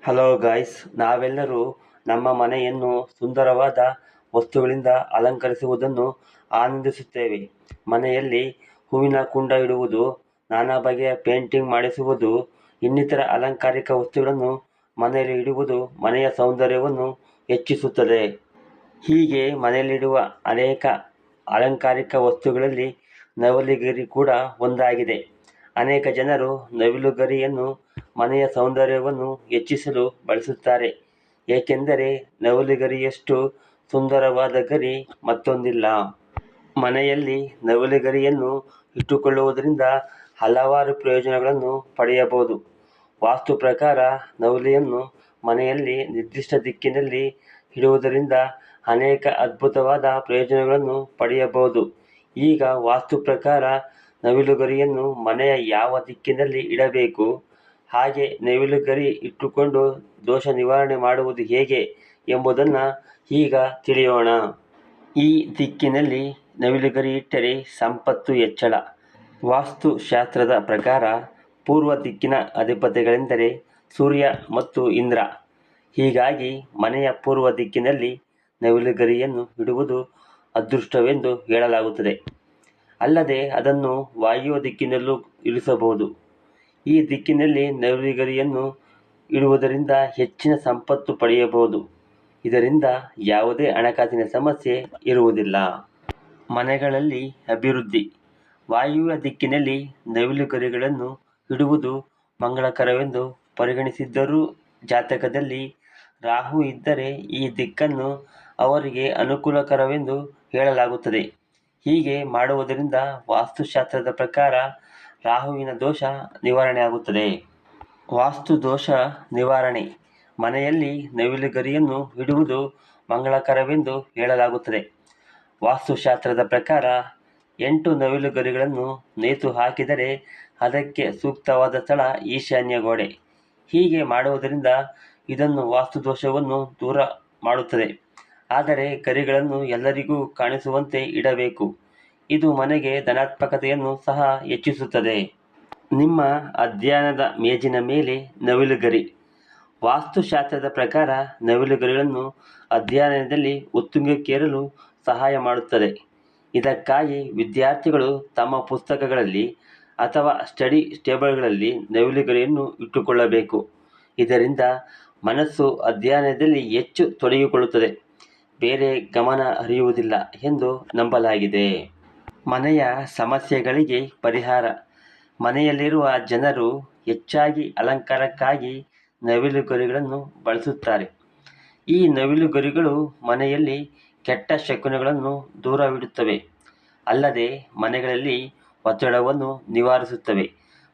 Hello guys, ನಾವೆಲ್ಲರೂ ನಮ್ಮ ಮನೆಯನ್ನು ಸುಂದರವಾದ ವಸ್ತುಗಳಿಂದ ಅಲಂಕರಿಸುವುದನ್ನು ಆನಂದಿಸುತ್ತೇವೆ. ಮನೆಯಲ್ಲಿ ಹೂವಿನ ಕುಂಡ ಇಡುವುದು, ನಾನಾ ಬಗೆಯ ಪೇಂಟಿಂಗ್ ಮಾಡಿಸುವುದು, ಇನ್ನಿತರ ಅಲಂಕಾರಿಕ ವಸ್ತುಗಳನ್ನು ಮನೆಯಲ್ಲಿ ಇಡುವುದು ಮನೆಯ ಸೌಂದರ್ಯವನ್ನು ಹೆಚ್ಚಿಸುತ್ತದೆ. ಹೀಗೆ ಮನೆಯಲ್ಲಿಡುವ ಅನೇಕ ಅಲಂಕಾರಿಕ ವಸ್ತುಗಳಲ್ಲಿ ನವಲುಗರಿ ಕೂಡ ಒಂದಾಗಿದೆ. ಅನೇಕ ಜನರು ನವಿಲುಗರಿಯನ್ನು ಮನೆಯ ಸೌಂದರ್ಯವನ್ನು ಹೆಚ್ಚಿಸಲು ಬಳಸುತ್ತಾರೆ, ಏಕೆಂದರೆ ನವಲುಗರಿಯಷ್ಟು ಸುಂದರವಾದ ಗರಿ ಮತ್ತೊಂದಿಲ್ಲ. ಮನೆಯಲ್ಲಿ ನವಲುಗರಿಯನ್ನು ಇಟ್ಟುಕೊಳ್ಳುವುದರಿಂದ ಹಲವಾರು ಪ್ರಯೋಜನಗಳನ್ನು ಪಡೆಯಬಹುದು. ವಾಸ್ತು ಪ್ರಕಾರ ನವಲೆಯನ್ನು ಮನೆಯಲ್ಲಿ ನಿರ್ದಿಷ್ಟ ದಿಕ್ಕಿನಲ್ಲಿ ಇಡುವುದರಿಂದ ಅನೇಕ ಅದ್ಭುತವಾದ ಪ್ರಯೋಜನಗಳನ್ನು ಪಡೆಯಬಹುದು. ಈಗ ವಾಸ್ತು ಪ್ರಕಾರ ನವಿಲುಗರಿಯನ್ನು ಮನೆಯ ಯಾವ ದಿಕ್ಕಿನಲ್ಲಿ ಇಡಬೇಕು, ಹಾಗೆ ನವಿಲುಗರಿ ಇಟ್ಟುಕೊಂಡು ದೋಷ ನಿವಾರಣೆ ಮಾಡುವುದು ಹೇಗೆ ಎಂಬುದನ್ನು ಈಗ ತಿಳಿಯೋಣ. ಈ ದಿಕ್ಕಿನಲ್ಲಿ ನವಿಲುಗರಿ ಇಟ್ಟರೆ ಸಂಪತ್ತು ಹೆಚ್ಚಳ. ವಾಸ್ತುಶಾಸ್ತ್ರದ ಪ್ರಕಾರ ಪೂರ್ವ ದಿಕ್ಕಿನ ಅಧಿಪತಿಗಳೆಂದರೆ ಸೂರ್ಯ ಮತ್ತು ಇಂದ್ರ. ಹೀಗಾಗಿ ಮನೆಯ ಪೂರ್ವ ದಿಕ್ಕಿನಲ್ಲಿ ನವಿಲುಗರಿಯನ್ನು ಇಡುವುದು ಅದೃಷ್ಟವೆಂದು ಹೇಳಲಾಗುತ್ತದೆ. ಅಲ್ಲದೆ ಅದನ್ನು ವಾಯುವ್ಯ ದಿಕ್ಕಿನಲ್ಲೂ ಇರಿಸಬಹುದು. ಈ ದಿಕ್ಕಿನಲ್ಲಿ ನವಿಲುಗರಿಯನ್ನು ಇಡುವುದರಿಂದ ಹೆಚ್ಚಿನ ಸಂಪತ್ತು ಪಡೆಯಬಹುದು. ಇದರಿಂದ ಯಾವುದೇ ಹಣಕಾಸಿನ ಸಮಸ್ಯೆ ಇರುವುದಿಲ್ಲ. ಮನೆಗಳಲ್ಲಿ ಅಭಿವೃದ್ಧಿ. ವಾಯುವ್ಯ ದಿಕ್ಕಿನಲ್ಲಿ ನವಿಲುಗರಿಗಳನ್ನು ಇಡುವುದು ಮಂಗಳಕರವೆಂದು ಪರಿಗಣಿಸಿದ್ದರೂ ಜಾತಕದಲ್ಲಿ ರಾಹು ಇದ್ದರೆ ಈ ದಿಕ್ಕನ್ನು ಅವರಿಗೆ ಅನುಕೂಲಕರವೆಂದು ಹೇಳಲಾಗುತ್ತದೆ. ಹೀಗೆ ಮಾಡುವುದರಿಂದ ವಾಸ್ತುಶಾಸ್ತ್ರದ ಪ್ರಕಾರ ರಾಹುವಿನ ದೋಷ ನಿವಾರಣೆಯಾಗುತ್ತದೆ. ವಾಸ್ತು ದೋಷ ನಿವಾರಣೆ. ಮನೆಯಲ್ಲಿ ನವಿಲುಗರಿಯನ್ನು ಇಡುವುದು ಮಂಗಳಕರವೆಂದು ಹೇಳಲಾಗುತ್ತದೆ. ವಾಸ್ತುಶಾಸ್ತ್ರದ ಪ್ರಕಾರ 8 ನವಿಲುಗರಿಗಳನ್ನು ನೇತು ಹಾಕಿದರೆ ಅದಕ್ಕೆ ಸೂಕ್ತವಾದ ಸ್ಥಳ ಈಶಾನ್ಯ ಗೋಡೆ. ಹೀಗೆ ಮಾಡುವುದರಿಂದ ಇದನ್ನು ವಾಸ್ತುದೋಷವನ್ನು ದೂರ ಮಾಡುತ್ತದೆ. ಆದರೆ ಗರಿಗಳನ್ನು ಎಲ್ಲರಿಗೂ ಕಾಣಿಸುವಂತೆ ಇಡಬೇಕು. ಇದು ಮನೆಗೆ ಧನಾತ್ಮಕತೆಯನ್ನು ಸಹ ಹೆಚ್ಚಿಸುತ್ತದೆ. ನಿಮ್ಮ ಅಧ್ಯಯನದ ಮೇಜಿನ ಮೇಲೆ ನವಿಲುಗರಿ. ವಾಸ್ತುಶಾಸ್ತ್ರದ ಪ್ರಕಾರ ನವಿಲುಗರಿಗಳನ್ನು ಅಧ್ಯಯನದಲ್ಲಿ ಉತ್ತುಂಗಕ್ಕೇರಲು ಸಹಾಯ ಮಾಡುತ್ತದೆ. ಇದಕ್ಕಾಗಿ ವಿದ್ಯಾರ್ಥಿಗಳು ತಮ್ಮ ಪುಸ್ತಕಗಳಲ್ಲಿ ಅಥವಾ ಸ್ಟಡಿ ಟೇಬಲ್ಗಳಲ್ಲಿ ನವಿಲುಗರಿಯನ್ನು ಇಟ್ಟುಕೊಳ್ಳಬೇಕು. ಇದರಿಂದ ಮನಸ್ಸು ಅಧ್ಯಯನದಲ್ಲಿ ಹೆಚ್ಚು ತೊಡಗಿಕೊಳ್ಳುತ್ತದೆ, ಬೇರೆ ಗಮನ ಹರಿಯುವುದಿಲ್ಲ ಎಂದು ನಂಬಲಾಗಿದೆ. ಮನೆಯ ಸಮಸ್ಯೆಗಳಿಗೆ ಪರಿಹಾರ. ಮನೆಯಲ್ಲಿರುವ ಜನರು ಹೆಚ್ಚಾಗಿ ಅಲಂಕಾರಕ್ಕಾಗಿ ನವಿಲುಗರಿಗಳನ್ನು ಬಳಸುತ್ತಾರೆ. ಈ ನವಿಲುಗರಿಗಳು ಮನೆಯಲ್ಲಿ ಕೆಟ್ಟ ಶಕುನಗಳನ್ನು ದೂರವಿಡುತ್ತವೆ. ಅಲ್ಲದೆ ಮನೆಗಳಲ್ಲಿ ಒತ್ತಡವನ್ನು ನಿವಾರಿಸುತ್ತವೆ.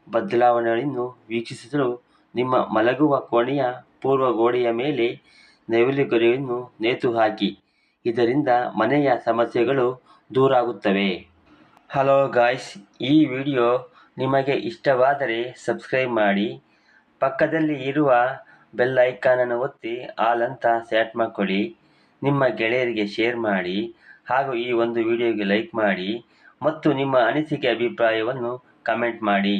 ಬದಲಾವಣೆಗಳನ್ನು ವೀಕ್ಷಿಸಲು ನಿಮ್ಮ ಮಲಗುವ ಕೋಣೆಯ ಪೂರ್ವ ಗೋಡೆಯ ಮೇಲೆ ನವಿಲುಗರಿಯನ್ನು ನೇತು ಹಾಕಿ. ಇದರಿಂದ ಮನೆಯ ಸಮಸ್ಯೆಗಳು ದೂರಾಗುತ್ತವೆ. ಹಲೋ ಗಾಯ್ಸ್, ಈ ವಿಡಿಯೋ ನಿಮಗೆ ಇಷ್ಟವಾದರೆ ಸಬ್ಸ್ಕ್ರೈಬ್ ಮಾಡಿ, ಪಕ್ಕದಲ್ಲಿ ಇರುವ ಬೆಲ್ ಐಕಾನನ್ನು ಒತ್ತಿ ಆಲ್ ಅಂತ ಸೆಟ್ ಮಾಡಿಕೊಳ್ಳಿ. ನಿಮ್ಮ ಗೆಳೆಯರಿಗೆ ಶೇರ್ ಮಾಡಿ, ಹಾಗೂ ಈ ಒಂದು ವಿಡಿಯೋಗೆ ಲೈಕ್ ಮಾಡಿ ಮತ್ತು ನಿಮ್ಮ ಅನಿಸಿಕೆ ಅಭಿಪ್ರಾಯವನ್ನು ಕಮೆಂಟ್ ಮಾಡಿ.